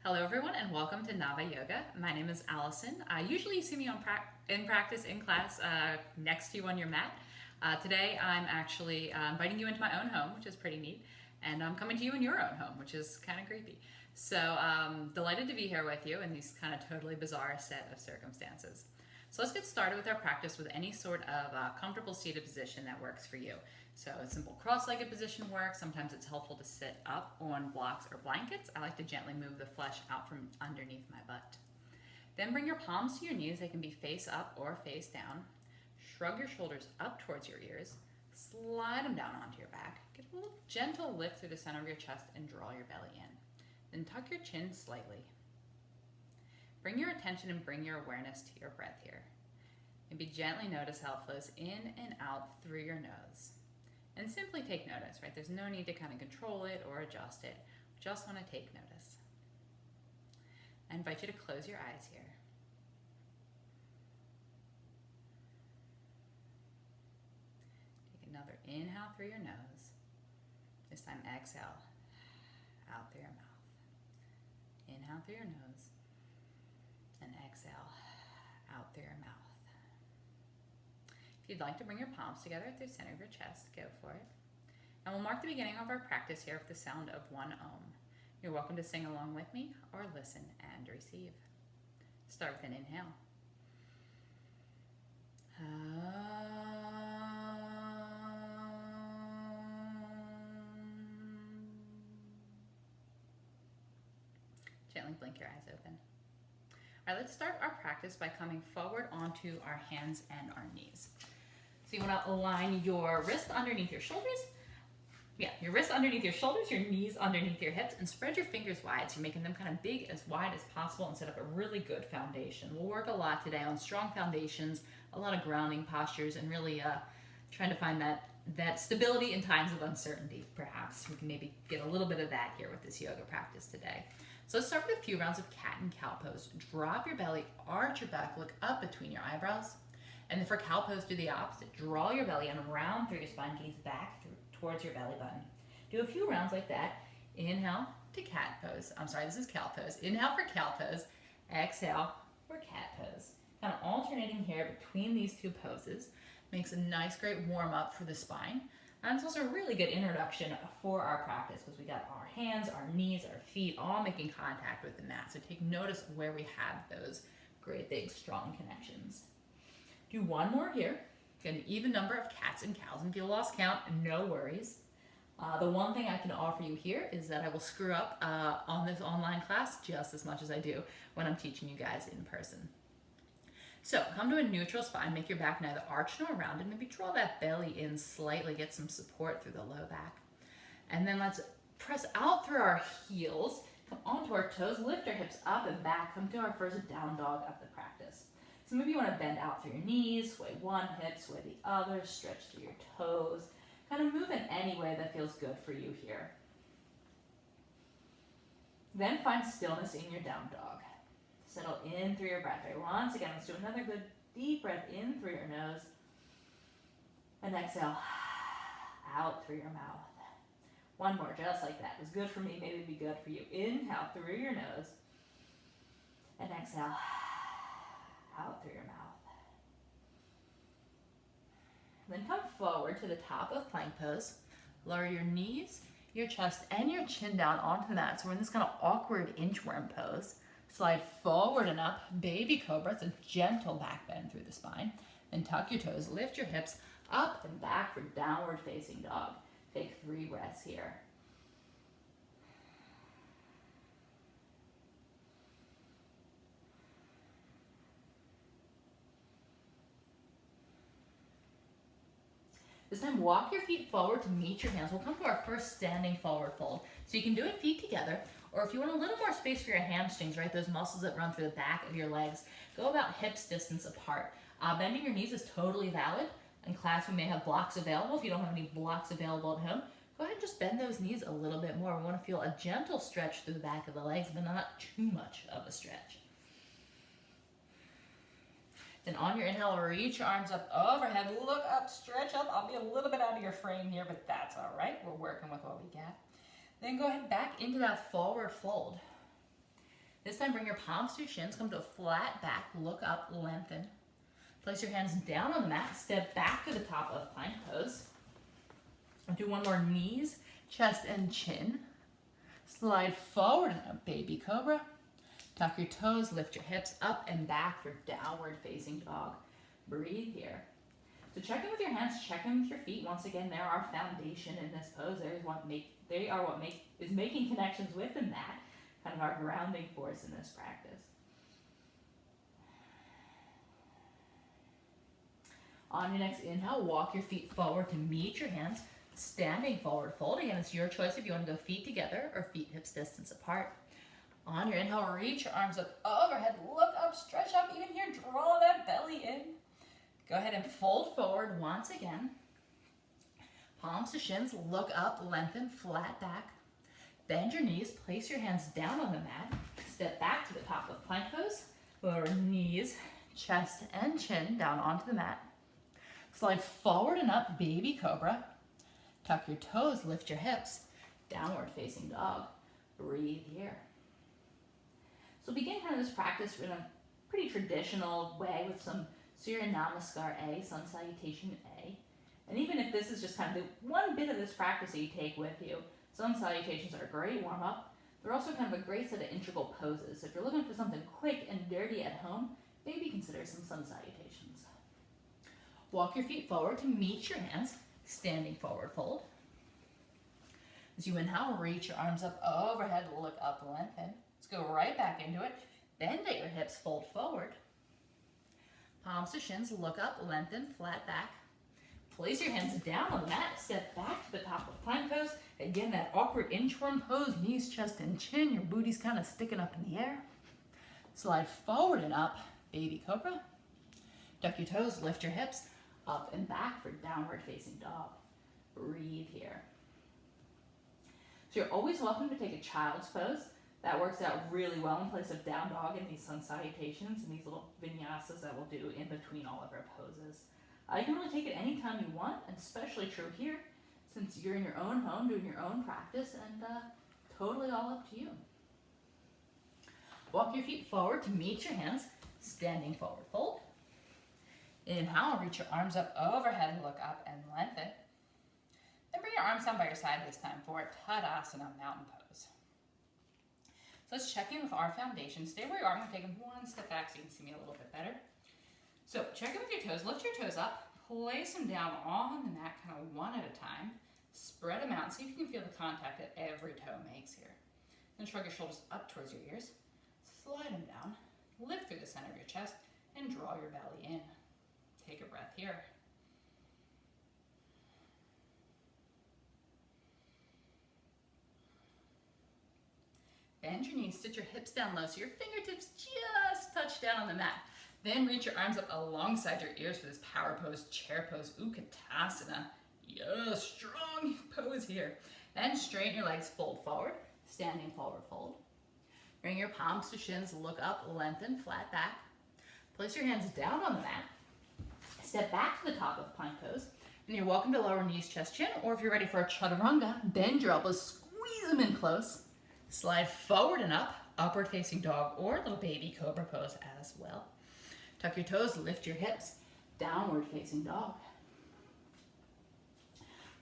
Hello everyone and welcome to Nava Yoga. My name is Alyson. Usually you see me in practice in class next to you on your mat. Today I'm actually inviting you into my own home, which is pretty neat, and I'm coming to you in your own home, which is kind of creepy. So delighted to be here with you in these kind of totally bizarre set of circumstances. So let's get started with our practice with any sort of comfortable seated position that works for you. So a simple cross-legged position works. Sometimes it's helpful to sit up on blocks or blankets. I like to gently move the flesh out from underneath my butt. Then bring your palms to your knees. They can be face up or face down. Shrug your shoulders up towards your ears. Slide them down onto your back. Get a little gentle lift through the center of your chest and draw your belly in. Then tuck your chin slightly. Bring your attention and bring your awareness to your breath here. Maybe gently notice how it flows in and out through your nose. And simply take notice, right? There's no need to kind of control it or adjust it. We just want to take notice. I invite you to close your eyes here. Take another inhale through your nose. This time exhale out through your mouth. Inhale through your nose and exhale out through your mouth. If you'd like to bring your palms together at the center of your chest, go for it. And we'll mark the beginning of our practice here with the sound of 1 ohm. You're welcome to sing along with me or listen and receive. Start with an inhale. Gently blink your eyes open. All right, let's start our practice by coming forward onto our hands and our knees. So you want to align your wrist underneath your shoulders. Your wrist underneath your shoulders, your knees underneath your hips, and spread your fingers wide. So you're making them kind of big, as wide as possible, and set up a really good foundation. We'll work a lot today on strong foundations, a lot of grounding postures, and really trying to find that stability in times of uncertainty, perhaps. We can maybe get a little bit of that here with this yoga practice today. So let's start with a few rounds of cat and cow pose. Drop your belly, arch your back, look up between your eyebrows. And then for cow pose, do the opposite. Draw your belly and round through your spine, gaze back towards your belly button. Do a few rounds like that. Inhale to cat pose. I'm sorry, this is cow pose. Inhale for cow pose. Exhale for cat pose. Kind of alternating here between these two poses. Makes a nice, great warm up for the spine. And it's also a really good introduction for our practice because we got our hands, our knees, our feet all making contact with the mat. So take notice of where we have those great big strong connections. Do one more here. Get an even number of cats and cows. And if you lost count, no worries. The one thing I can offer you here is that I will screw up on this online class just as much as I do when I'm teaching you guys in person. So come to a neutral spine, make your back neither arched nor rounded. Maybe draw that belly in slightly, get some support through the low back. And then let's press out through our heels, come onto our toes, lift our hips up and back, come to our first down dog of the practice. So maybe you want to bend out through your knees, sway one hip, sway the other, stretch through your toes. Kind of move in any way that feels good for you here. Then find stillness in your down dog. Settle in through your breath. Right, once again, let's do another good deep breath in through your nose. And exhale out through your mouth. One more, just like that. It was good for me, maybe it'd be good for you. Inhale through your nose. And exhale out through your mouth. Then come forward to the top of plank pose. Lower your knees, your chest, and your chin down onto the mat. So we're in this kind of awkward inchworm pose. Slide forward and up, baby cobra. It's a gentle back bend through the spine. Then tuck your toes, lift your hips up and back for downward facing dog. Take 3 breaths here. This time, walk your feet forward to meet your hands. We'll come to our first standing forward fold. So you can do it feet together, or if you want a little more space for your hamstrings, right, those muscles that run through the back of your legs, go about hips distance apart. Bending your knees is totally valid. In class, we may have blocks available. If you don't have any blocks available at home, go ahead and just bend those knees a little bit more. We want to feel a gentle stretch through the back of the legs, but not too much of a stretch. Then on your inhale, reach your arms up overhead, look up, stretch up. I'll be a little bit out of your frame here, but that's all right. We're working with what we got. Then go ahead back into that forward fold. This time bring your palms to your shins, come to a flat back, look up, lengthen. Place your hands down on the mat, step back to the top of plank pose. And do one more, knees, chest, and chin. Slide forward in a baby cobra. Tuck your toes, lift your hips up and back for downward facing dog. Breathe here. So check in with your hands, check in with your feet. Once again, they're our foundation in this pose. They are what is making connections with the mat, kind of our grounding force in this practice. On your next inhale, walk your feet forward to meet your hands, standing forward fold. Again, it's your choice if you want to go feet together or feet hips distance apart. On your inhale, reach your arms up overhead, look up, stretch up, even here, draw that belly in. Go ahead and fold forward once again. Palms to shins, look up, lengthen, flat back. Bend your knees, place your hands down on the mat. Step back to the top of plank pose. Lower knees, chest, and chin down onto the mat. Slide forward and up, baby cobra. Tuck your toes, lift your hips. Downward facing dog. Breathe here. So begin kind of this practice in a pretty traditional way with some Surya Namaskar A, Sun Salutation A. And even if this is just kind of the one bit of this practice that you take with you, Sun Salutations are a great warm-up. They're also kind of a great set of integral poses. So if you're looking for something quick and dirty at home, maybe consider some Sun Salutations. Walk your feet forward to meet your hands, standing forward fold. As you inhale, reach your arms up overhead, look up, lengthen. Let's go right back into it. Bend at your hips, fold forward. Palms to shins, look up, lengthen, flat back. Place your hands down on the mat, step back to the top of plank pose. Again, that awkward inchworm pose, knees, chest, and chin. Your booty's kind of sticking up in the air. Slide forward and up, baby cobra. Tuck your toes, lift your hips, up and back for downward facing dog. Breathe here. So you're always welcome to take a child's pose. That works out really well in place of down dog and these sun salutations and these little vinyasas that we'll do in between all of our poses. You can really take it anytime you want, and especially true here since you're in your own home doing your own practice, and totally all up to you. Walk your feet forward to meet your hands, standing forward fold. Inhale, reach your arms up overhead, look up and lengthen. Then bring your arms down by your side this time for Tadasana, mountain pose. So let's check in with our foundation. Stay where you are. I'm going to take them one step back so you can see me a little bit better. So check in with your toes. Lift your toes up. Place them down on the mat, kind of one at a time. Spread them out. See if you can feel the contact that every toe makes here. Then shrug your shoulders up towards your ears. Slide them down. Lift through the center of your chest and draw your belly in. Take a breath here. Bend your knees, sit your hips down low so your fingertips just touch down on the mat. Then reach your arms up alongside your ears for this power pose, chair pose, Utkatasana. Yes, strong pose here. Then straighten your legs, fold forward, standing forward fold. Bring your palms to shins, look up, lengthen, flat back. Place your hands down on the mat. Step back to the top of plank pose. And you're welcome to lower knees, chest, chin, or if you're ready for a chaturanga, bend your elbows, squeeze them in close. Slide forward and up, upward facing dog or little baby cobra pose as well. Tuck your toes, lift your hips, downward facing dog.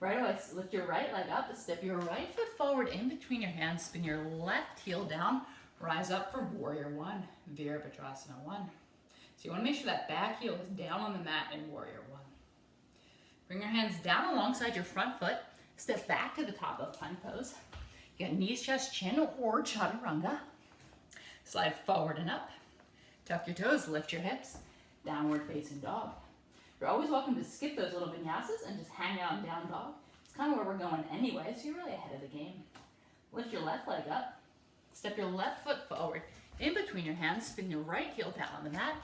Right away, lift your right leg up, step your right foot forward in between your hands, spin your left heel down, rise up for warrior one, Virabhadrasana 1. So you want to make sure that back heel is down on the mat in warrior 1. Bring your hands down alongside your front foot, step back to the top of plank pose. You got knees, chest, chin, or chaturanga. Slide forward and up. Tuck your toes, lift your hips, downward facing dog. You're always welcome to skip those little vinyasas and just hang out in down dog. It's kind of where we're going anyway, so you're really ahead of the game. Lift your left leg up, step your left foot forward in between your hands, spin your right heel down on the mat,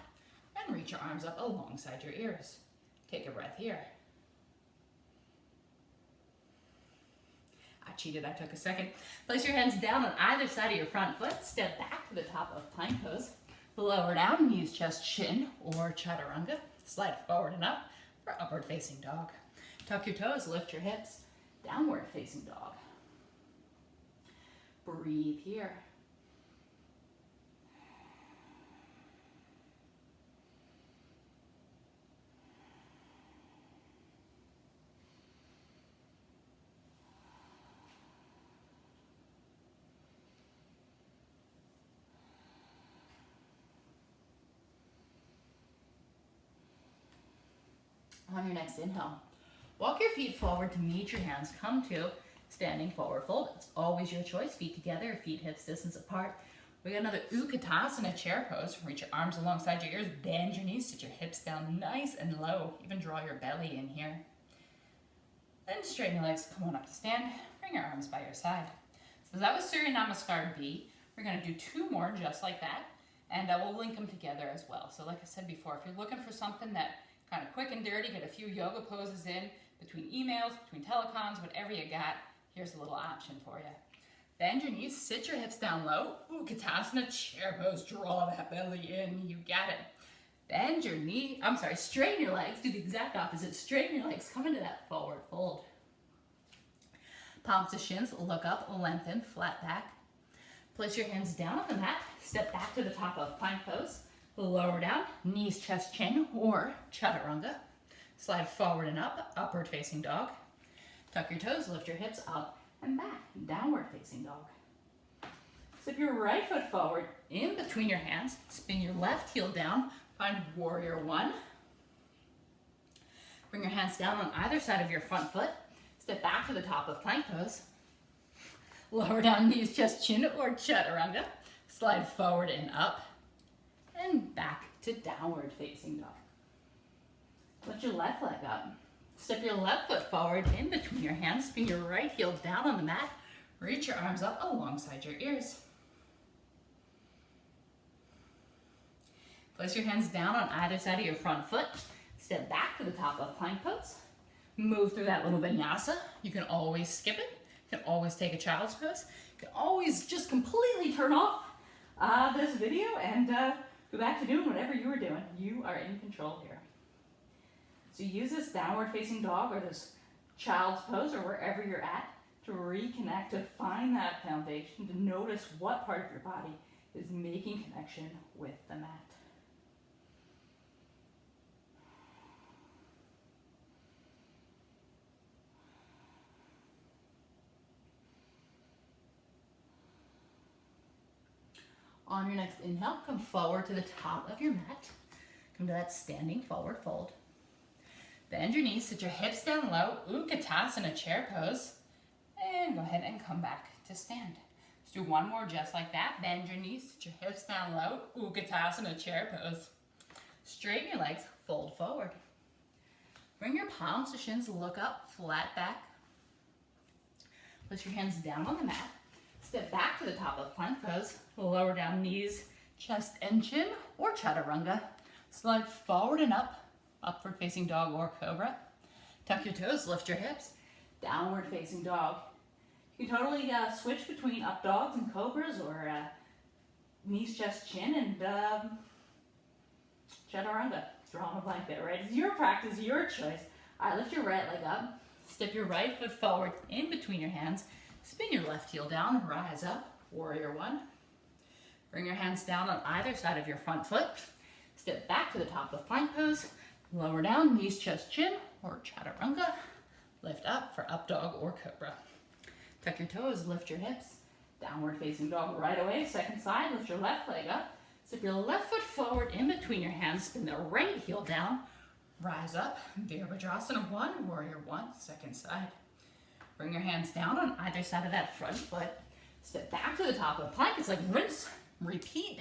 and reach your arms up alongside your ears. Take a breath here. I cheated, I took a second. Place your hands down on either side of your front foot, step back to the top of plank pose. Lower down, knees, chest, chin, or chaturanga. Slide forward and up for upward facing dog. Tuck your toes, lift your hips, downward facing dog. Breathe here. On your next inhale, walk your feet forward to meet your hands. Come to standing forward fold. It's always your choice. Feet together, feet hips distance apart. We got another Utkatasana chair pose. Reach your arms alongside your ears, bend your knees, sit your hips down nice and low. Even draw your belly in here. Then straighten your legs, come on up to stand. Bring your arms by your side. So that was Surya Namaskar B. We're gonna do 2 more just like that, and we'll link them together as well. So like I said before, if you're looking for something that kind of quick and dirty, get a few yoga poses in, between emails, between telecoms, whatever you got, here's a little option for you. Bend your knees, sit your hips down low. Utkatasana chair pose, draw that belly in, you got it. Bend your knee, straighten your legs, do the exact opposite. Straighten your legs, come into that forward fold. Palms to shins, look up, lengthen, flat back. Place your hands down on the mat, step back to the top of plank pose. Lower down, knees, chest, chin, or chaturanga. Slide forward and up, upward facing dog. Tuck your toes, lift your hips up and back, downward facing dog. Step your right foot forward in between your hands, spin your left heel down, find warrior 1. Bring your hands down on either side of your front foot, step back to the top of plank pose. Lower down, knees, chest, chin, or chaturanga. Slide forward and up, and back to downward facing dog. Lift your left leg up. Step your left foot forward in between your hands. Spin your right heel down on the mat. Reach your arms up alongside your ears. Place your hands down on either side of your front foot. Step back to the top of plank pose. Move through that little vinyasa. You can always skip it. You can always take a child's pose. You can always just completely turn off this video and go back to doing whatever you were doing. You are in control here. So use this downward facing dog or this child's pose or wherever you're at to reconnect, to find that foundation, to notice what part of your body is making connection with the mat. On your next inhale, come forward to the top of your mat. Come to that standing forward fold. Bend your knees, sit your hips down low, Utkatasana chair pose, and go ahead and come back to stand. Let's do 1 more just like that. Bend your knees, sit your hips down low, Utkatasana chair pose. Straighten your legs, fold forward. Bring your palms to shins, look up, flat back. Place your hands down on the mat. Step back to the top of plank pose. Lower down knees, chest and chin, or chaturanga. Slide forward and up, upward facing dog or cobra. Tuck your toes, lift your hips, downward facing dog. You can totally switch between up dogs and cobras or knees, chest, chin, and chaturanga. Drawing a blank there, right? It's your practice, your choice. All right, lift your right leg up. Step your right foot forward in between your hands. Spin your left heel down, rise up, warrior 1. Bring your hands down on either side of your front foot. Step back to the top of plank pose. Lower down, knees, chest, chin, or chaturanga. Lift up for up dog or cobra. Tuck your toes, lift your hips. Downward facing dog right away. Second side, lift your left leg up. Step your left foot forward in between your hands. Spin the right heel down. Rise up, Virabhadrasana 1, warrior 1, second side. Bring your hands down on either side of that front foot. Step back to the top of the plank. It's like rinse, repeat,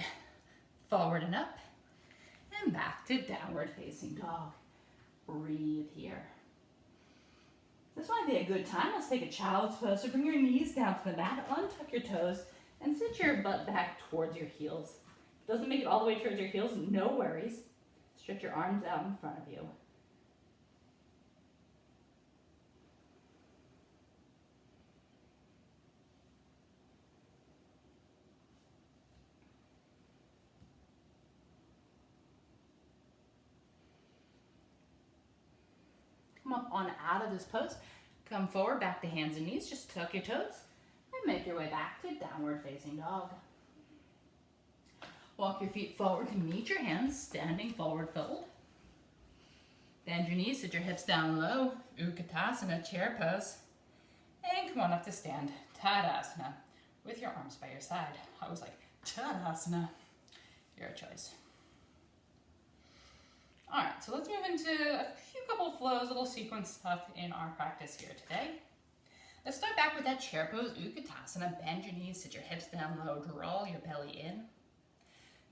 forward and up, and back to downward facing dog. Breathe here. This might be a good time. Let's take a child's pose. So bring your knees down to the mat, untuck your toes, and sit your butt back towards your heels. If it doesn't make it all the way towards your heels, no worries. Stretch your arms out in front of you. Come up on out of this pose. Come forward, back to hands and knees. Just tuck your toes and make your way back to downward facing dog. Walk your feet forward to meet your hands, standing forward fold. Bend your knees, sit your hips down low, Utkatasana chair pose. And come on up to stand, Tadasana, with your arms by your side. I was like, Tadasana, your choice. All right, so let's move into a few couple flows, little sequence stuff in our practice here today. Let's start back with that chair pose, Utkatasana. Bend your knees, sit your hips down low, draw your belly in.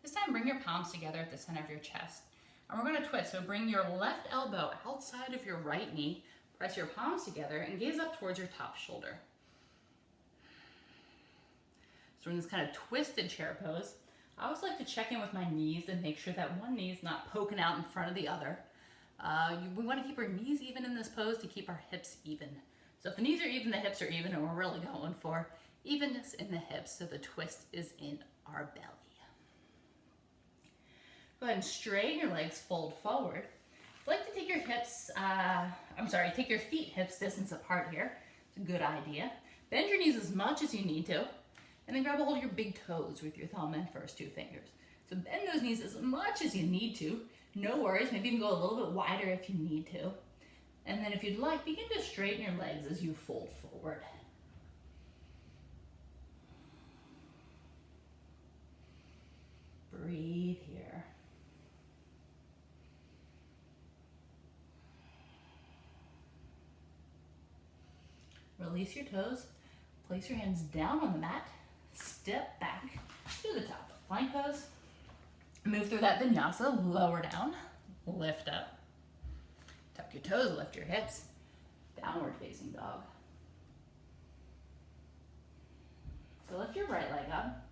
This time, bring your palms together at the center of your chest. And we're gonna twist, so bring your left elbow outside of your right knee, press your palms together, and gaze up towards your top shoulder. So in this kind of twisted chair pose, I always like to check in with my knees and make sure that one knee is not poking out in front of the other. We want to keep our knees even in this pose to keep our hips even. So if the knees are even, the hips are even, and we're really going for evenness in the hips so the twist is in our belly. Go ahead and straighten your legs, fold forward. I'd like to take your hips, take your feet hips distance apart here. It's a good idea. Bend your knees as much as you need to. And then grab a hold of your big toes with your thumb and first two fingers. So bend those knees as much as you need to. No worries, maybe you can go a little bit wider if you need to. And then if you'd like, begin to straighten your legs as you fold forward. Breathe here. Release your toes. Place your hands down on the mat. Step back to the top of plank pose. Move through that vinyasa, lower down, lift up. Tuck your toes, lift your hips. Downward facing dog. So lift your right leg up.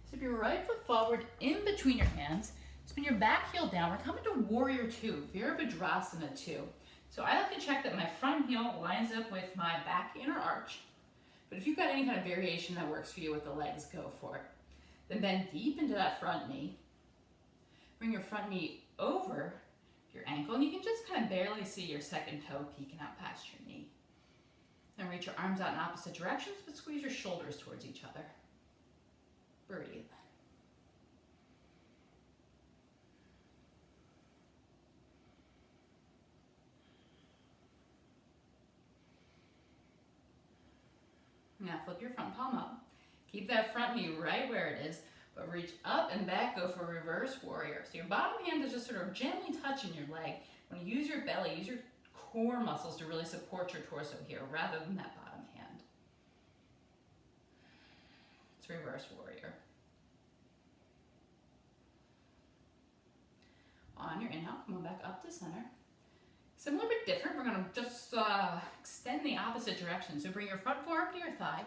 Step your right foot forward in between your hands. Spin your back heel down. We're coming to warrior two, Virabhadrasana 2. So I like to check that my front heel lines up with my back inner arch. But if you've got any kind of variation that works for you with the legs, go for it. Then bend deep into that front knee. Bring your front knee over your ankle, and you can just kind of barely see your second toe peeking out past your knee. Then reach your arms out in opposite directions, but squeeze your shoulders towards each other. Breathe. Now flip your front palm up. Keep that front knee right where it is, but reach up and back, go for reverse warrior. So your bottom hand is just sort of gently touching your leg. When you use your belly, use your core muscles to really support your torso here rather than that bottom hand. It's reverse warrior. On your inhale, come on back up to center. Similar but different, we're going to just extend the opposite direction. So bring your front forearm to your thigh,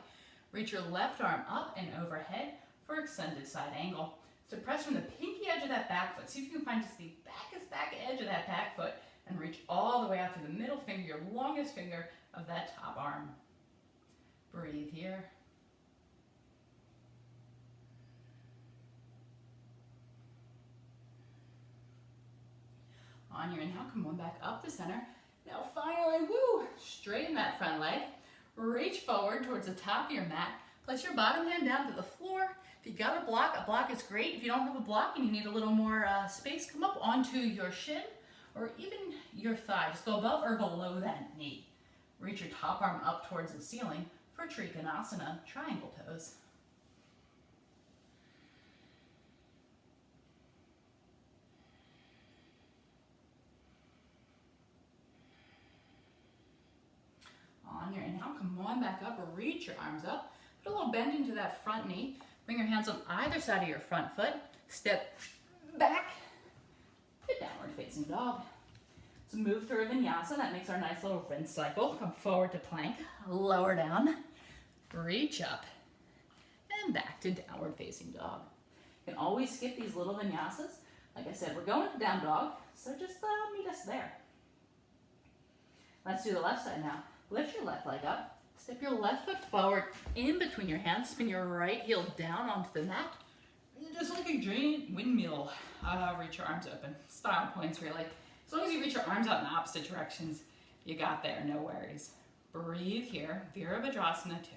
reach your left arm up and overhead for extended side angle. So press from the pinky edge of that back foot. See if you can find just the back edge of that back foot and reach all the way out to the middle finger, your longest finger of that top arm. Breathe here. On your inhale, come on back up to center. Now finally, straighten that front leg. Reach forward towards the top of your mat. Place your bottom hand down to the floor. If you got a block is great. If you don't have a block and you need a little more space, come up onto your shin or even your thigh. Just go above or below that knee. Reach your top arm up towards the ceiling for Trikonasana, triangle pose. On your inhale, come on back up, reach your arms up, put a little bend into that front knee, bring your hands on either side of your front foot, step back to downward facing dog. So move through a vinyasa, that makes our nice little rinse cycle. Come forward to plank, lower down, reach up, and back to downward facing dog. You can always skip these little vinyasas. Like I said, we're going to down dog, so just meet us there. Let's do the left side now. Lift your left leg up, step your left foot forward in between your hands, spin your right heel down onto the mat, just like a giant windmill. Reach your arms open. Style points really. As long as you reach your arms out in opposite directions, you got there, no worries. Breathe here, Virabhadrasana 2.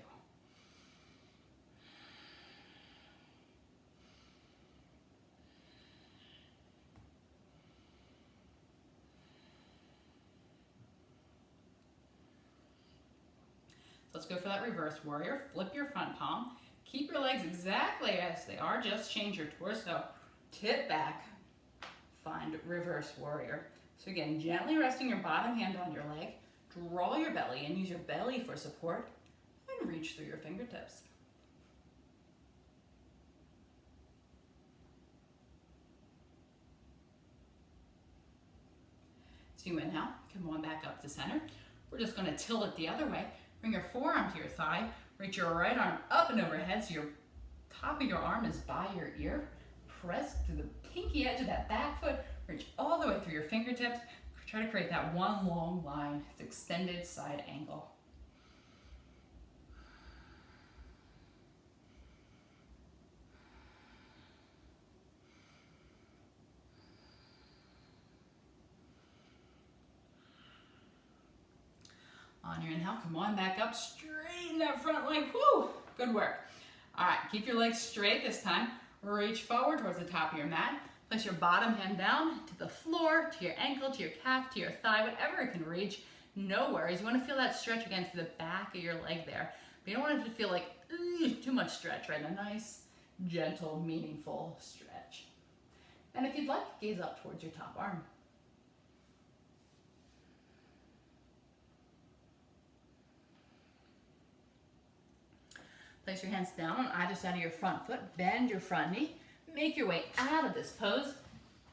Let's go for that reverse warrior. Flip your front palm. Keep your legs exactly as they are. Just change your torso. Tip back. Find reverse warrior. So again, gently resting your bottom hand on your leg, draw your belly and use your belly for support, and reach through your fingertips. So you inhale, come on back up to center. We're just gonna tilt it the other way. Bring your forearm to your thigh, reach your right arm up and overhead so your top of your arm is by your ear. Press through the pinky edge of that back foot, reach all the way through your fingertips. Try to create that one long line. It's extended side angle. On your inhale, come on back up, straighten that front leg. Woo! Good work. All right, keep your legs straight this time. Reach forward towards the top of your mat. Place your bottom hand down to the floor, to your ankle, to your calf, to your thigh, whatever it can reach. No worries. You want to feel that stretch again through the back of your leg there. But you don't want it to feel like too much stretch, right? A nice, gentle, meaningful stretch. And if you'd like, gaze up towards your top arm. Place your hands down on either side of your front foot. Bend your front knee. Make your way out of this pose,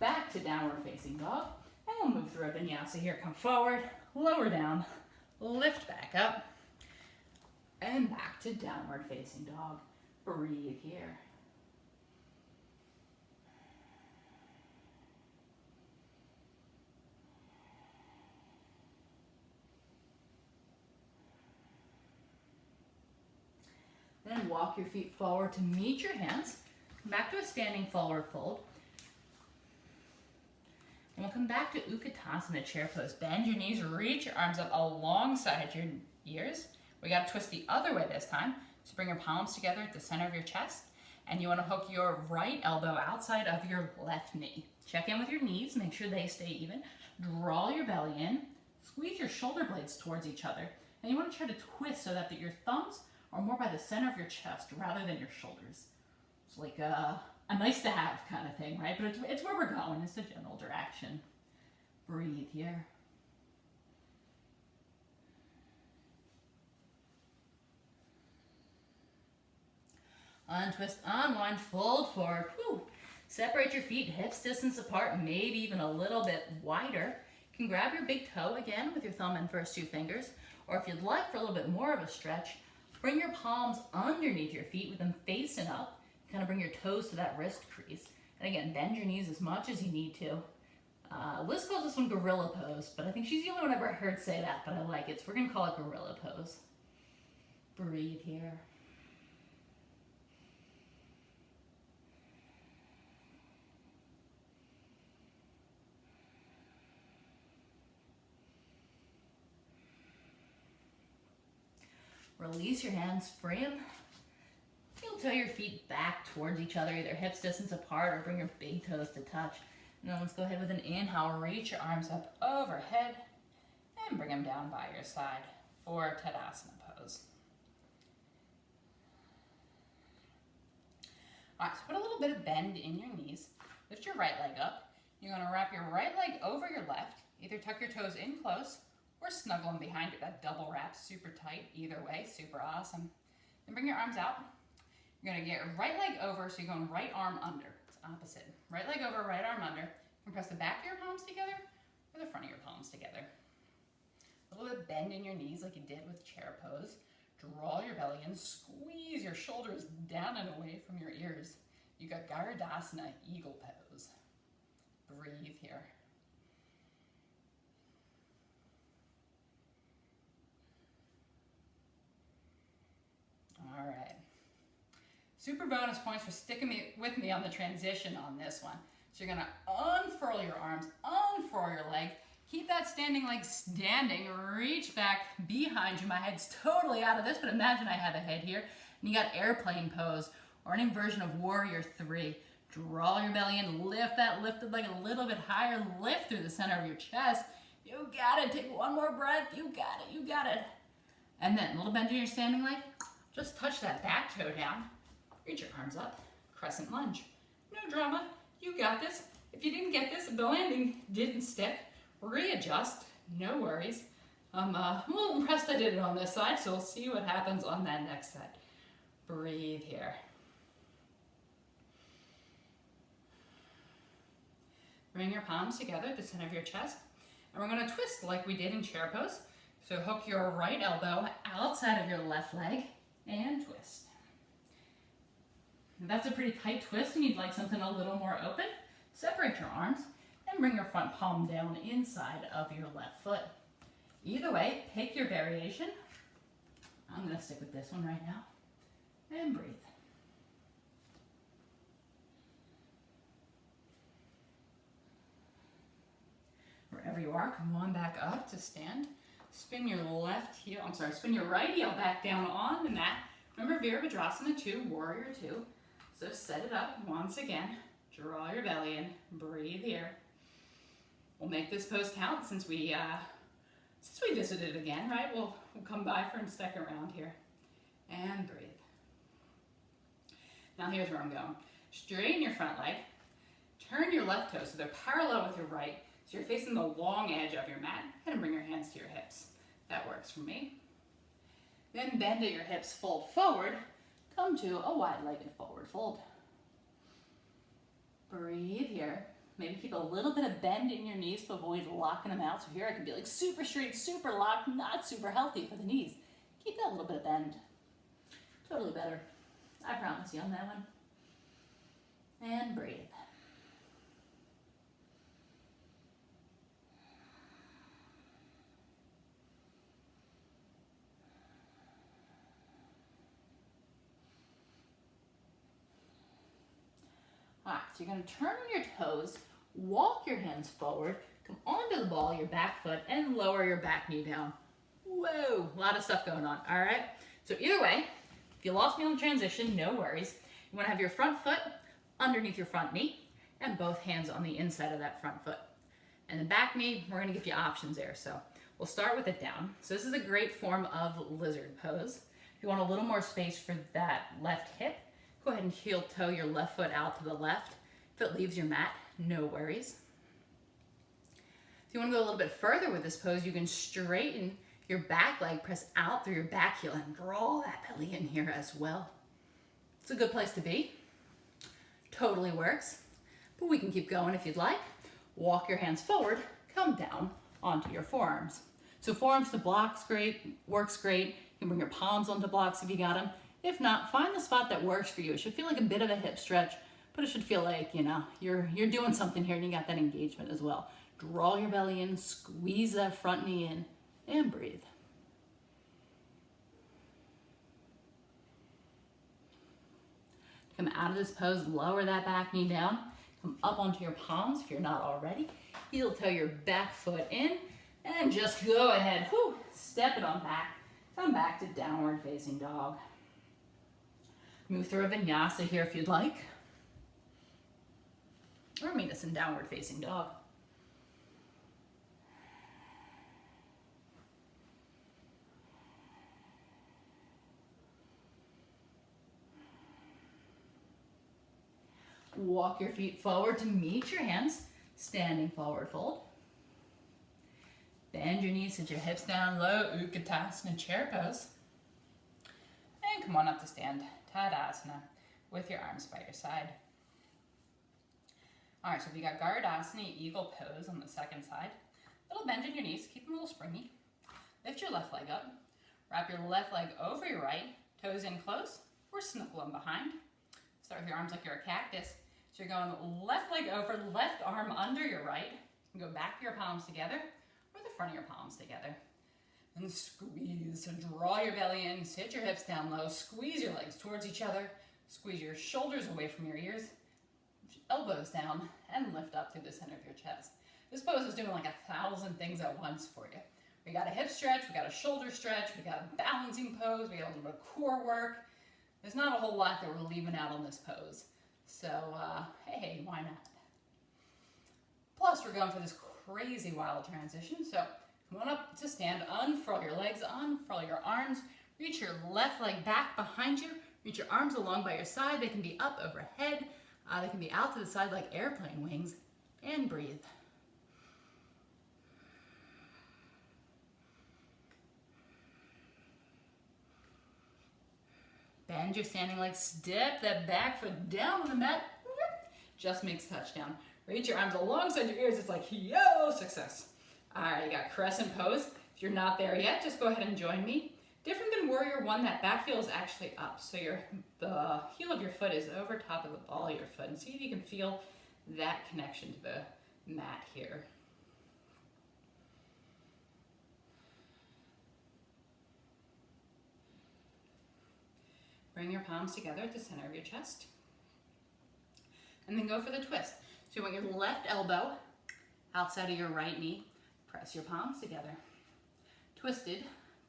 back to downward facing dog. And we'll move through a vinyasa here. Come forward, lower down, lift back up, and back to downward facing dog. Breathe here. Then walk your feet forward to meet your hands. Come back to a standing forward fold. And we'll come back to Utkatasana chair pose. Bend your knees, reach your arms up alongside your ears. We got to twist the other way this time. So bring your palms together at the center of your chest. And you want to hook your right elbow outside of your left knee. Check in with your knees, make sure they stay even. Draw your belly in. Squeeze your shoulder blades towards each other. And you want to try to twist so that your thumbs are more by the center of your chest rather than your shoulders. It's like a nice to have kind of thing, right? But it's where we're going. It's the general direction. Breathe here. Untwist, unwind, fold forward. Whew. Separate your feet hips distance apart, maybe even a little bit wider. You can grab your big toe again with your thumb and first two fingers, or if you'd like for a little bit more of a stretch, bring your palms underneath your feet with them facing up. Kind of bring your toes to that wrist crease. And again, bend your knees as much as you need to. Liz calls this one gorilla pose, but I think she's the only one I've ever heard say that, but I like it, so we're going to call it gorilla pose. Breathe here. Release your hands, free them. You'll toe your feet back towards each other, either hips distance apart or bring your big toes to touch. And then let's go ahead with an inhale. Reach your arms up overhead and bring them down by your side for Tadasana pose. All right, so put a little bit of bend in your knees. Lift your right leg up. You're going to wrap your right leg over your left. Either tuck your toes in close or snuggle them behind it. That double wrap, super tight. Either way, super awesome. Then bring your arms out. You're going to get your right leg over, so you're going right arm under. It's opposite. Right leg over, right arm under. You can press the back of your palms together or the front of your palms together. A little bit of bend in your knees like you did with chair pose. Draw your belly in, squeeze your shoulders down and away from your ears. You got Garudasana, eagle pose. Breathe here. All right. Super bonus points for sticking with me on the transition on this one. So you're gonna unfurl your arms, unfurl your legs, keep that standing leg standing, reach back behind you. My head's totally out of this, but imagine I had a head here. And you got airplane pose, or any version of warrior 3. Draw your belly in, lift that lifted leg a little bit higher, lift through the center of your chest. You got it, take one more breath, you got it, you got it. And then a little bend in your standing leg, just touch that back toe down, reach your arms up, crescent lunge. No drama, you got this. If you didn't get this, if the landing didn't stick, readjust, no worries. I'm a little impressed I did it on this side, so we'll see what happens on that next side. Breathe here. Bring your palms together at the center of your chest, and we're going to twist like we did in chair pose. So hook your right elbow outside of your left leg and twist. If that's a pretty tight twist and you'd like something a little more open, separate your arms and bring your front palm down inside of your left foot. Either way, pick your variation. I'm going to stick with this one right now. And breathe. Wherever you are, come on back up to stand. Spin your spin your right heel back down on the mat. Remember Virabhadrasana 2, Warrior 2. So set it up once again. Draw your belly in. Breathe here. We'll make this pose count since we visited again, right? We'll come by for a second round here. And breathe. Now here's where I'm going. Straighten your front leg. Turn your left toes so they're parallel with your right. So you're facing the long edge of your mat. And bring your hands to your hips. That works for me. Then bend at your hips, fold forward. Come to a wide-legged forward fold. Breathe here. Maybe keep a little bit of bend in your knees to avoid locking them out. So here I can be like super straight, super locked, not super healthy for the knees. Keep that little bit of bend. Totally better. I promise you on that one. And breathe. All right, so you're going to turn on your toes, walk your hands forward, come onto the ball, your back foot, and lower your back knee down. Whoa, a lot of stuff going on, all right? So either way, if you lost me on the transition, no worries. You want to have your front foot underneath your front knee and both hands on the inside of that front foot. And the back knee, we're going to give you options there. So we'll start with it down. So this is a great form of lizard pose. If you want a little more space for that left hip, go ahead and heel toe your left foot out to the left. If it leaves your mat, no worries. If you want to go a little bit further with this pose, you can straighten your back leg, press out through your back heel, and draw that belly in here as well. It's a good place to be. Totally works. But we can keep going if you'd like. Walk your hands forward, come down onto your forearms. So forearms to blocks, great, works great. You can bring your palms onto blocks if you got them. If not, find the spot that works for you. It should feel like a bit of a hip stretch, but it should feel like, you're doing something here and you got that engagement as well. Draw your belly in, squeeze that front knee in, and breathe. Come out of this pose, lower that back knee down. Come up onto your palms if you're not already. Heel toe your back foot in, and just go ahead, step it on back. Come back to downward facing dog. Move through a vinyasa here if you'd like. Or meet us in downward facing dog. Walk your feet forward to meet your hands, standing forward fold. Bend your knees, sit your hips down low, Utkatasana chair pose. And come on up to stand, Tadasana, with your arms by your side. All right, so we got Gardasana, eagle pose on the second side. Little bend in your knees, keep them a little springy. Lift your left leg up. Wrap your left leg over your right, toes in close. We're snuggling behind. Start with your arms like you're a cactus. So you're going left leg over, left arm under your right. You can go back your palms together or the front of your palms together. And squeeze. So draw your belly in, sit your hips down low, squeeze your legs towards each other, squeeze your shoulders away from your ears, elbows down, and lift up through the center of your chest. This pose is doing like 1,000 things at once for you. We got a hip stretch, we got a shoulder stretch, we got a balancing pose, we got a little bit of core work. There's not a whole lot that we're leaving out on this pose. So, hey, why not? Plus, we're going for this crazy wild transition. So, come on up to stand, unfurl your legs, unfurl your arms, reach your left leg back behind you, reach your arms along by your side. They can be up overhead, they can be out to the side like airplane wings, and breathe. Bend your standing leg, step that back foot down on the mat. Just makes touchdown. Reach your arms alongside your ears. It's like, yo, success. All right, you got crescent pose. If you're not there yet, just go ahead and join me. Different than warrior one, that back heel is actually up. So the heel of your foot is over top of the ball of your foot. And see if you can feel that connection to the mat here. Bring your palms together at the center of your chest. And then go for the twist. So you want your left elbow outside of your right knee. Press your palms together. Twisted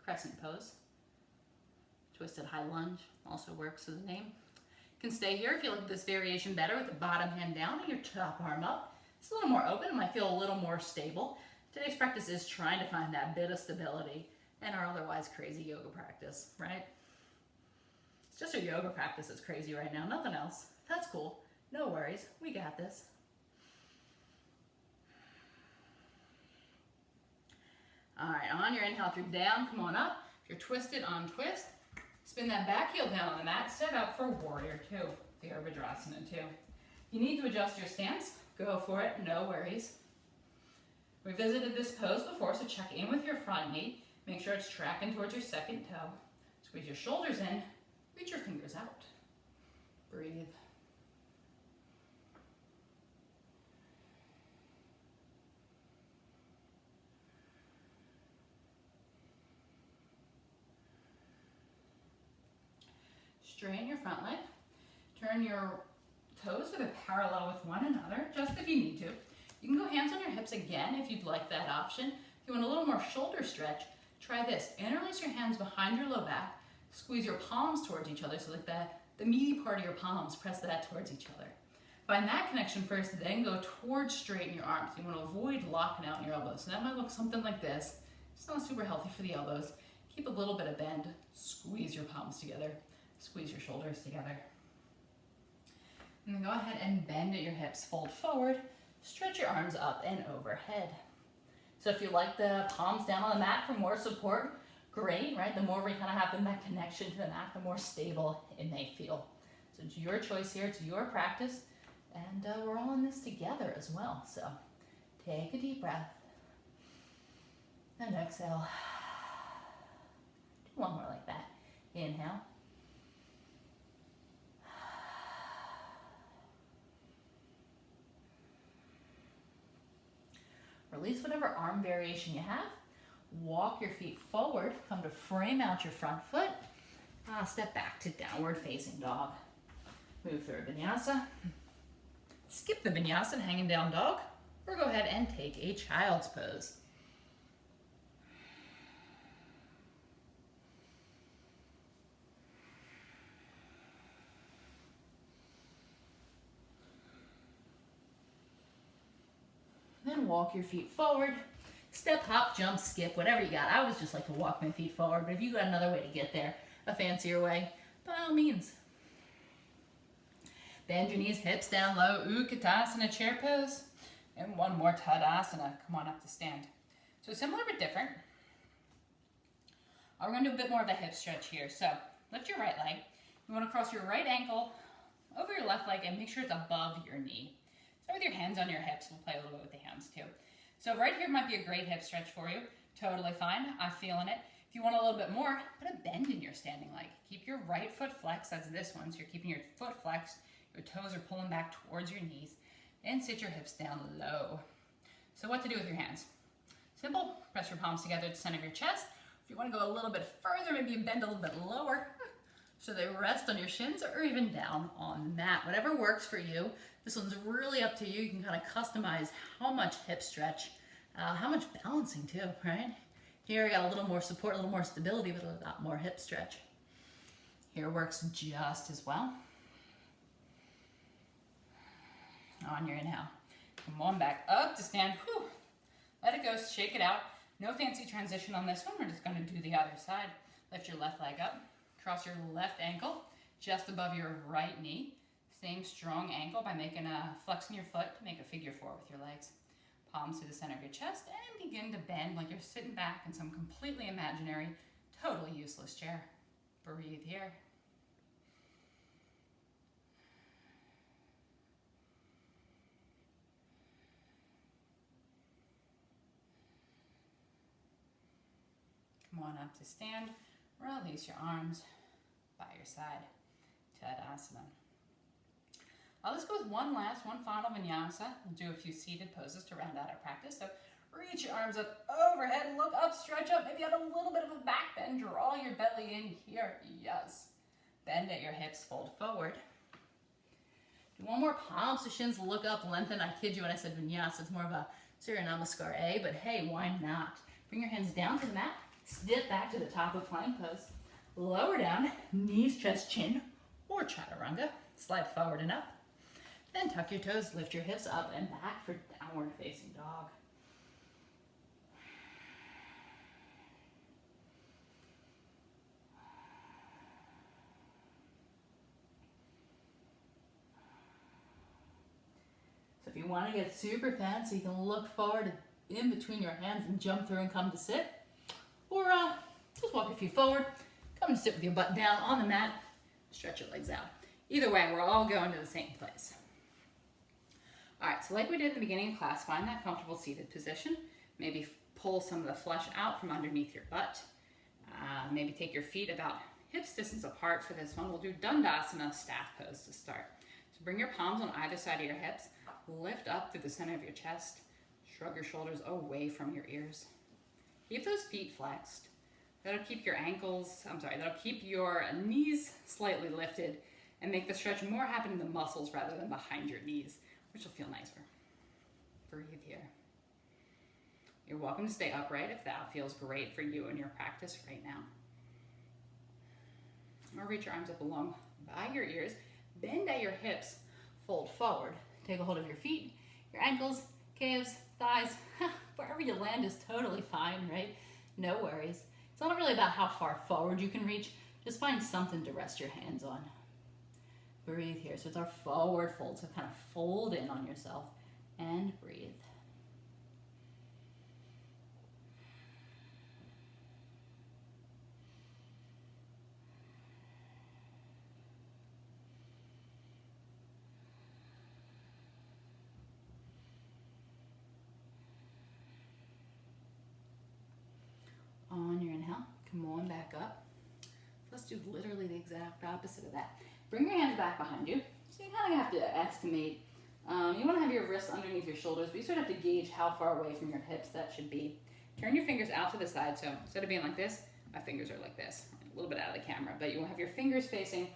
crescent pose. Twisted high lunge also works as a name. You can stay here if you like this variation better with the bottom hand down and your top arm up. It's a little more open. It might feel a little more stable. Today's practice is trying to find that bit of stability in our otherwise crazy yoga practice, right? It's just our yoga practice that's crazy right now, nothing else. That's cool. No worries. We got this. All right, on your inhale, if you're down, come on up. If you're twisted, untwist. Spin that back heel down on the mat. Set up for warrior two, the Virabhadrasana two. If you need to adjust your stance, go for it. No worries. We visited this pose before, so check in with your front knee. Make sure it's tracking towards your second toe. Squeeze your shoulders in. Reach your fingers out. Breathe. Straighten your front leg. Turn your toes to be parallel with one another, just if you need to. You can go hands on your hips again if you'd like that option. If you want a little more shoulder stretch, try this. Interlace your hands behind your low back. Squeeze your palms towards each other, so like that, the meaty part of your palms, press that towards each other. Find that connection first, then go towards straighten your arms. You want to avoid locking out in your elbows. So that might look something like this. It's not super healthy for the elbows. Keep a little bit of bend. Squeeze your palms together. Squeeze your shoulders together. And then go ahead and bend at your hips. Fold forward. Stretch your arms up and overhead. So if you like the palms down on the mat for more support, great, right? The more we kind of have that connection to the mat, the more stable it may feel. So it's your choice here. It's your practice. And we're all in this together as well. So take a deep breath. And exhale. Do one more like that. Inhale. Release whatever arm variation you have. Walk your feet forward. Come to frame out your front foot. Step back to downward facing dog. Move through a vinyasa. Skip the vinyasa and hanging down dog. Or go ahead and take a child's pose. Then walk your feet forward. Step, hop, jump, skip, whatever you got. I always just like to walk my feet forward, but if you got another way to get there, a fancier way, by all means. Bend your knees, hips down low, Utkatasana chair pose. And one more Tadasana. Come on up to stand. So similar but different. We're going to do a bit more of a hip stretch here. So lift your right leg. You want to cross your right ankle over your left leg and make sure it's above your knee. Start with your hands on your hips. We'll play a little bit with the hands too. So right here might be a great hip stretch for you. Totally fine. I'm feeling it. If you want a little bit more, put a bend in your standing leg. Keep your right foot flexed. That's this one. So you're keeping your foot flexed. Your toes are pulling back towards your knees. And sit your hips down low. So what to do with your hands? Simple. Press your palms together at the center of your chest. If you want to go a little bit further, maybe you bend a little bit lower so they rest on your shins or even down on the mat. Whatever works for you. This one's really up to you. You can kind of customize how much hip stretch, how much balancing too, right? Here I got a little more support, a little more stability, but a lot more hip stretch. Here works just as well. On your inhale. Come on back up to stand. Whew. Let it go, shake it out. No fancy transition on this one. We're just going to do the other side. Lift your left leg up. Cross your left ankle just above your right knee. Same strong ankle by flexing your foot to make a figure four with your legs. Palms to the center of your chest and begin to bend like you're sitting back in some completely imaginary, totally useless chair. Breathe here. Come on up to stand. Release your arms by your side. Tadasana. Let's go with one final vinyasa. We'll do a few seated poses to round out our practice. So reach your arms up overhead, look up, stretch up, maybe add a little bit of a back bend, draw your belly in here, yes. Bend at your hips, fold forward. Do one more, palms to shins, look up, lengthen. I kid you when I said vinyasa, it's more of a Surya Namaskar A, but hey, why not? Bring your hands down to the mat, step back to the top of plank pose, lower down, knees, chest, chin, or chaturanga, slide forward and up. Then tuck your toes, lift your hips up and back for downward facing dog. So if you want to get super fancy, you can look forward in between your hands and jump through and come to sit. Or just walk a few forward, come and sit with your butt down on the mat, stretch your legs out. Either way, we're all going to the same place. All right, so like we did at the beginning of class, find that comfortable seated position. Maybe pull some of the flesh out from underneath your butt. Maybe take your feet about hips distance apart for this one. We'll do Dandasana, staff pose to start. So bring your palms on either side of your hips. Lift up through the center of your chest. Shrug your shoulders away from your ears. Keep those feet flexed. That'll keep your that'll keep your knees slightly lifted and make the stretch more happen in the muscles rather than behind your knees, which will feel nicer. Breathe here. You're welcome to stay upright if that feels great for you in your practice right now. Or reach your arms up along by your ears, bend at your hips, fold forward. Take a hold of your feet, your ankles, calves, thighs, wherever you land is totally fine, right? No worries. It's not really about how far forward you can reach, just find something to rest your hands on. Breathe here. So it's our forward fold, so kind of fold in on yourself and breathe. On your inhale, come on back up. Let's do literally the exact opposite of that. Bring your hands back behind you. So you kind of have to estimate. You want to have your wrists underneath your shoulders, but you sort of have to gauge how far away from your hips that should be. Turn your fingers out to the side. So instead of being like this, my fingers are like this. A little bit out of the camera, but you will have your fingers facing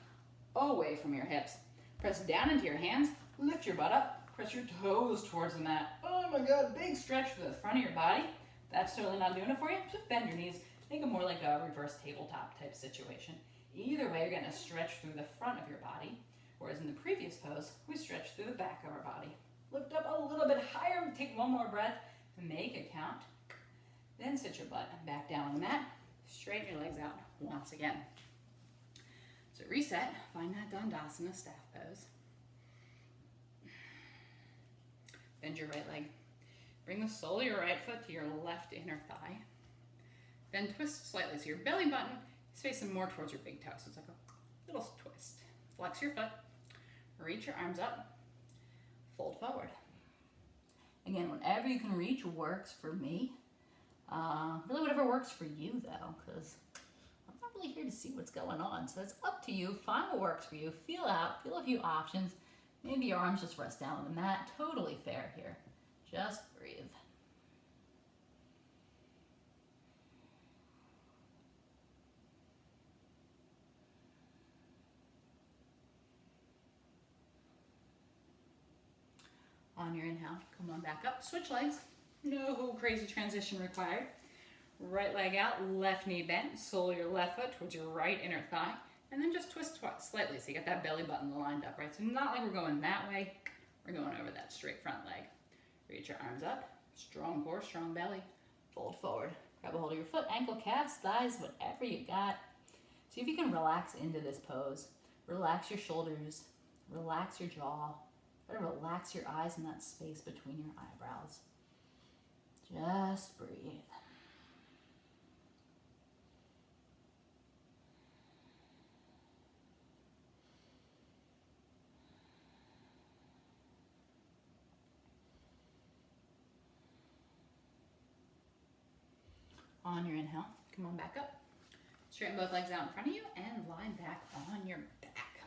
away from your hips. Press down into your hands, lift your butt up, press your toes towards the mat. Oh my God, big stretch to the front of your body. That's totally not doing it for you. Just bend your knees. Make it more like a reverse tabletop type situation. Either way, you're getting a stretch through the front of your body, whereas in the previous pose, we stretched through the back of our body. Lift up a little bit higher. Take one more breath. Make a count. Then sit your butt back down on the mat. Straighten your legs out once again. So reset. Find that Dandasana staff pose. Bend your right leg. Bring the sole of your right foot to your left inner thigh. Then twist slightly so your belly button is facing more towards your big toe. So it's like a little twist. Flex your foot. Reach your arms up. Fold forward. Again, whatever you can reach works for me. Really whatever works for you though, because I'm not really here to see what's going on. So it's up to you. Find what works for you. Feel out. Feel a few options. Maybe your arms just rest down on the mat. Totally fair here. Just breathe. On your inhale, come on back up. Switch legs. No crazy transition required. Right leg out, left knee bent. Sole your left foot towards your right inner thigh. And then just twist slightly so you get that belly button lined up, right? So not like we're going that way. We're going over that straight front leg. Reach your arms up. Strong core, strong belly. Fold forward. Grab a hold of your foot, ankle, calves, thighs, whatever you got. See if you can relax into this pose. Relax your shoulders. Relax your jaw. Try to relax your eyes in that space between your eyebrows. Just breathe. On your inhale, come on back up. Straighten both legs out in front of you and lie back on your back.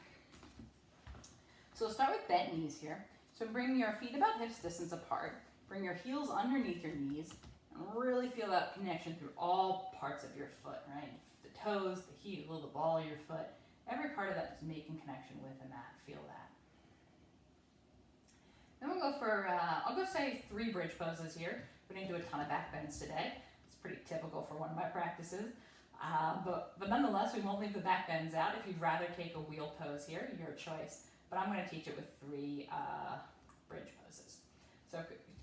So we'll start with bent knees here. So bring your feet about hips distance apart. Bring your heels underneath your knees and really feel that connection through all parts of your foot, right? The toes, the heel, the ball of your foot. Every part of that is making connection with the mat. Feel that. Then we'll go for, I'll go say 3 bridge poses here. We didn't do a ton of back bends today. It's pretty typical for one of my practices. But nonetheless, we won't leave the back bends out. If you'd rather take a wheel pose here, your choice. But I'm going to teach it with 3 bridge poses. So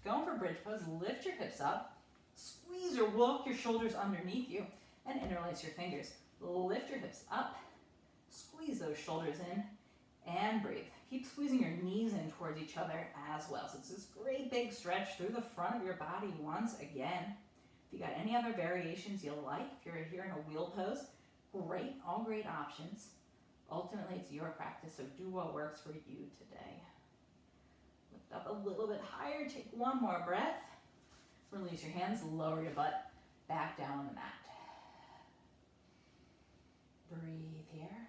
going for bridge pose, lift your hips up, squeeze or walk your shoulders underneath you, and interlace your fingers. Lift your hips up, squeeze those shoulders in, and breathe. Keep squeezing your knees in towards each other as well. So it's this great big stretch through the front of your body once again. If you got any other variations you like, if you're here in a wheel pose, great, all great options. Ultimately, it's your practice, so do what works for you today. Lift up a little bit higher, take one more breath. Release your hands, lower your butt back down on the mat. Breathe here.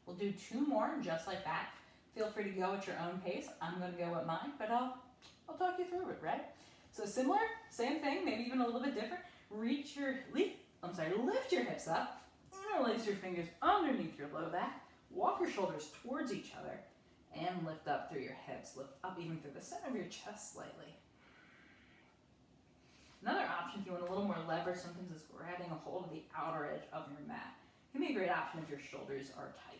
We'll do 2 more just like that. Feel free to go at your own pace. I'm going to go at mine, but I'll talk you through it, right? So similar, same thing, maybe even a little bit different. Lift your hips up, interlace your fingers underneath your low back, walk your shoulders towards each other, and lift up through your hips. Lift up even through the center of your chest slightly. Another option, if you want a little more leverage, sometimes is grabbing a hold of the outer edge of your mat. It can be a great option if your shoulders are tight.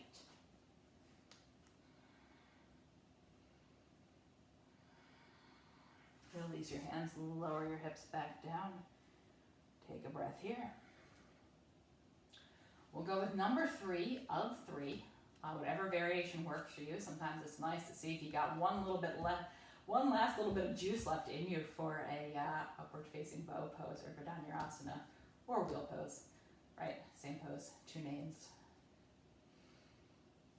Release your hands, lower your hips back down. Take a breath here. We'll go with number 3 of 3. Whatever variation works for you. Sometimes it's nice to see if you got one last little bit of juice left in you for a upward facing bow pose or vinyasa or wheel pose. Right, same pose, 2 names.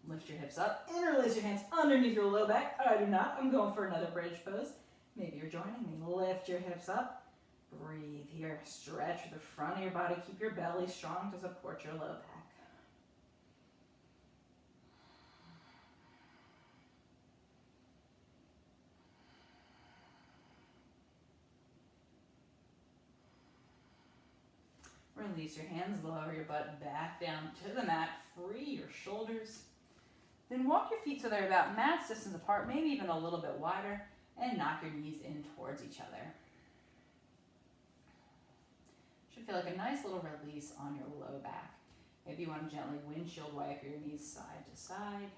Lift your hips up, interlace your hands underneath your low back. I do not, I'm going for another bridge pose. Maybe you're joining me. Lift your hips up, breathe here, stretch the front of your body, keep your belly strong to support your low back. Release your hands, lower your butt back down to the mat, free your shoulders. Then walk your feet so they're about mat distance apart, maybe even a little bit wider, and knock your knees in towards each other. Should feel like a nice little release on your low back. Maybe you want to gently windshield wipe your knees side to side.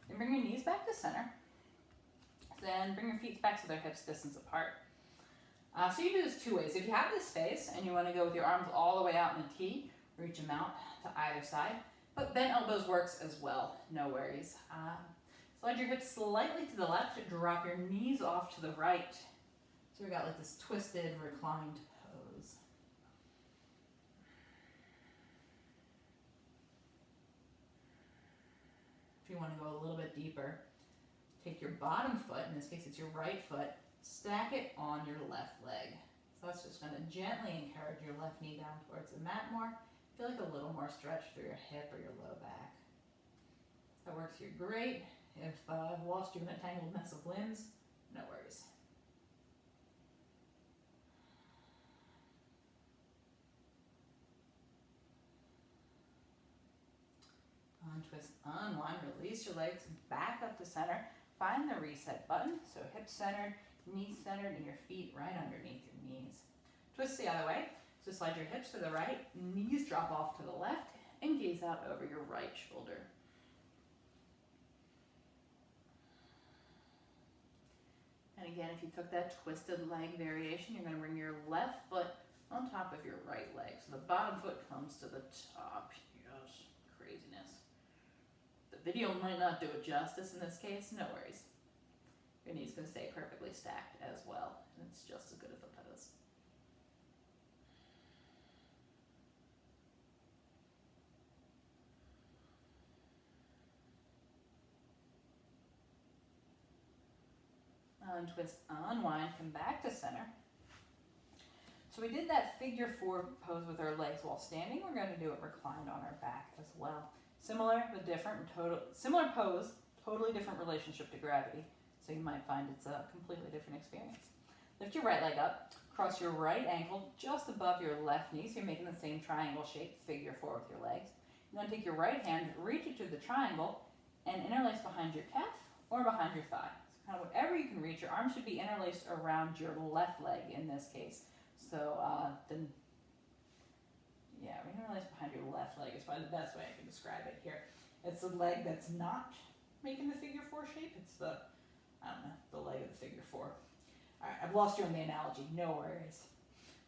Then bring your knees back to center. Then bring your feet back so they're hips distance apart. So you do this 2 ways. If you have this space and you want to go with your arms all the way out in a T, reach them out to either side. But bent elbows works as well, no worries. Slide your hips slightly to the left, drop your knees off to the right. So we got like this twisted, reclined pose. If you want to go a little bit deeper, take your bottom foot, in this case it's your right foot, stack it on your left leg. So that's just going to gently encourage your left knee down towards the mat more. Feel like a little more stretch through your hip or your low back. If that works here, great. If I've lost you in a tangled mess of limbs, no worries. Untwist, unwind, release your legs back up to center. Find the reset button, so hips centered, knees centered, and your feet right underneath your knees. Twist the other way, so slide your hips to the right, knees drop off to the left, and gaze out over your right shoulder. And again, if you took that twisted leg variation, you're going to bring your left foot on top of your right leg. So the bottom foot comes to the top. Yes, craziness. The video might not do it justice in this case, no worries. Your knee's going to stay perfectly stacked as well, and it's just as good as the pose. Untwist, unwind, come back to center. So we did that figure 4 pose with our legs while standing. We're going to do it reclined on our back as well. Similar but different, similar pose, totally different relationship to gravity. So you might find it's a completely different experience. Lift your right leg up, cross your right ankle just above your left knee, so you're making the same triangle shape, figure 4 with your legs. You're going to take your right hand, reach it to the triangle, and interlace behind your calf or behind your thigh. So kind of whatever you can reach. Your arms should be interlaced around your left leg in this case. So then, yeah, interlace behind your left leg is probably the best way I can describe it here. It's the leg that's not making the figure 4 shape. It's the, I don't know, the leg of the figure 4. All right, I've lost you on the analogy, no worries.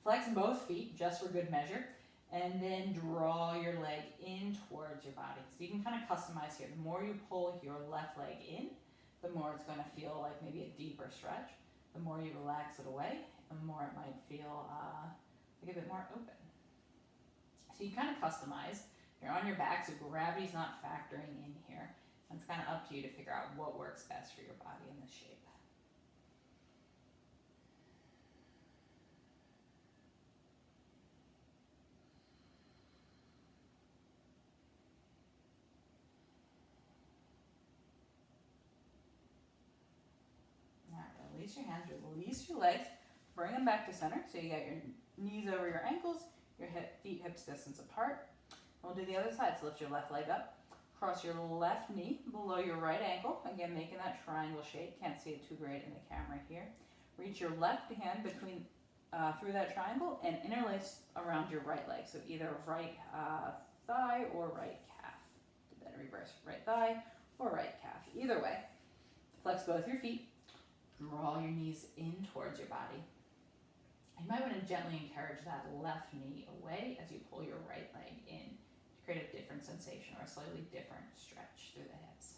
Flex both feet, just for good measure, and then draw your leg in towards your body. So you can kind of customize here. The more you pull your left leg in, the more it's going to feel like maybe a deeper stretch. The more you relax it away, the more it might feel like a bit more open. So you kind of customize. You're on your back, so gravity's not factoring in here. And it's kind of up to you to figure out what works best for your body in this shape. Release your hands, release your legs, bring them back to center. So you got your knees over your ankles, your feet hips distance apart. We'll do the other side. So lift your left leg up, cross your left knee below your right ankle. Again, making that triangle shape. Can't see it too great in the camera here. Reach your left hand between through that triangle and interlace around your right leg. So either right thigh or right calf. Then reverse, right thigh or right calf. Either way, flex both your feet. Draw your knees in towards your body. You might want to gently encourage that left knee away as you pull your right leg in to create a different sensation or a slightly different stretch through the hips.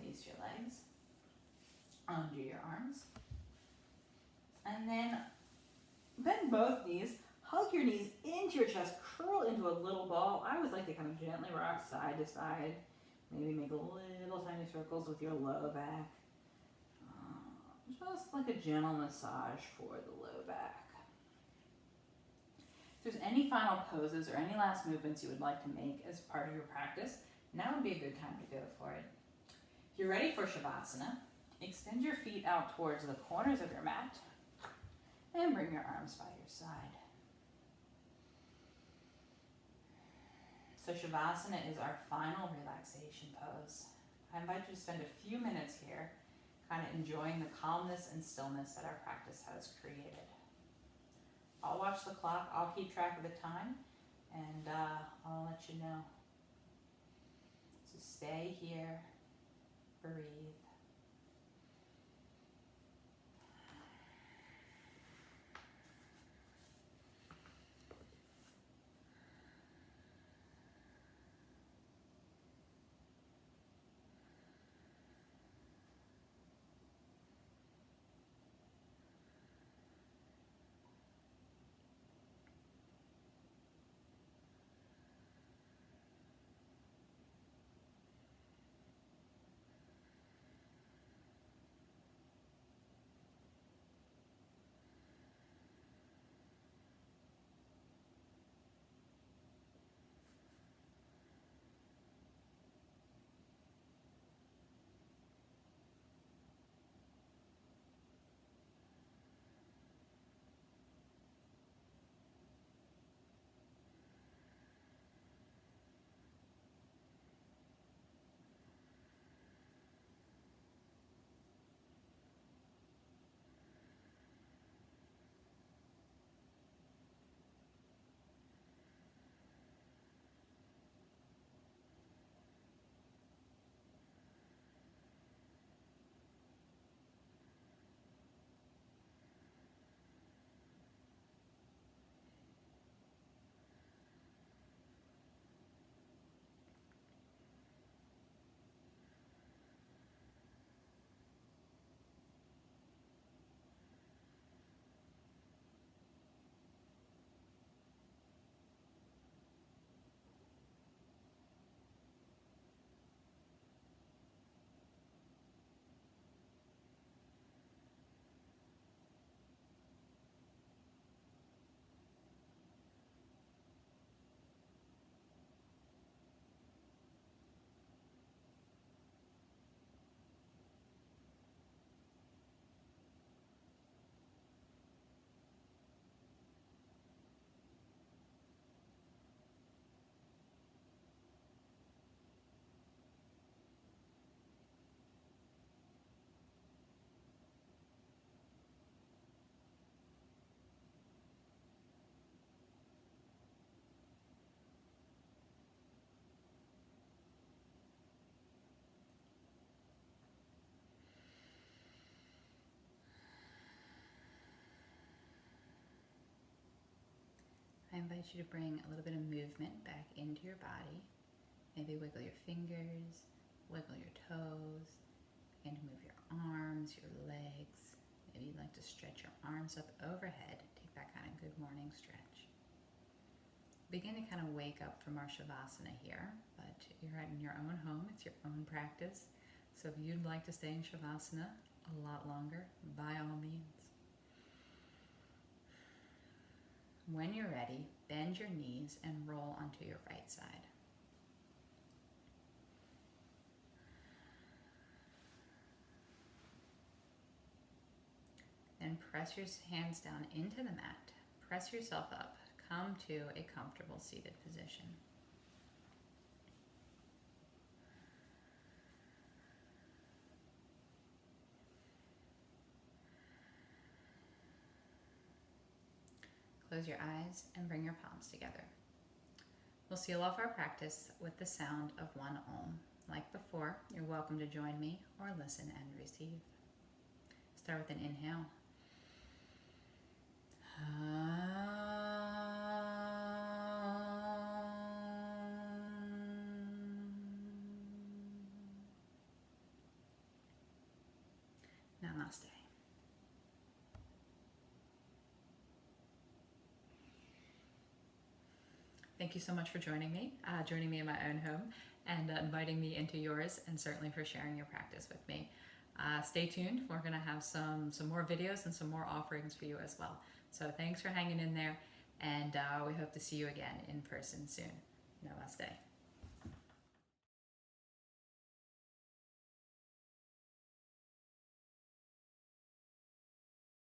Release your legs, undo your arms, and then bend both knees, hug your knees into your chest, curl into a little ball. I always like to kind of gently rock side to side, maybe make little tiny circles with your low back, just like a gentle massage for the low back. If there's any final poses or any last movements you would like to make as part of your practice, now would be a good time to go for it. If you're ready for Shavasana, extend your feet out towards the corners of your mat and bring your arms by your side. So Shavasana is our final relaxation pose. I invite you to spend a few minutes here kind of enjoying the calmness and stillness that our practice has created. I'll watch the clock, I'll keep track of the time, and I'll let you know. So stay here. Breathe. invite you to bring a little bit of movement back into your body. Maybe wiggle your fingers, wiggle your toes, and move your arms, your legs. Maybe you'd like to stretch your arms up overhead. Take that kind of good morning stretch. Begin to kind of wake up from our Shavasana here, but you're in your own home. It's your own practice. So if you'd like to stay in Shavasana a lot longer, by all means. When you're ready, bend your knees and roll onto your right side. Then press your hands down into the mat. Press yourself up. Come to a comfortable seated position. Close your eyes and bring your palms together. We'll seal off our practice with the sound of one Om. Like before, you're welcome to join me or listen and receive. Start with an inhale. Namaste. Thank you so much for joining me in my own home and inviting me into yours, and certainly for sharing your practice with me. Stay tuned. We're going to have some more videos and some more offerings for you as well. So thanks for hanging in there, and we hope to see you again in person soon. Namaste.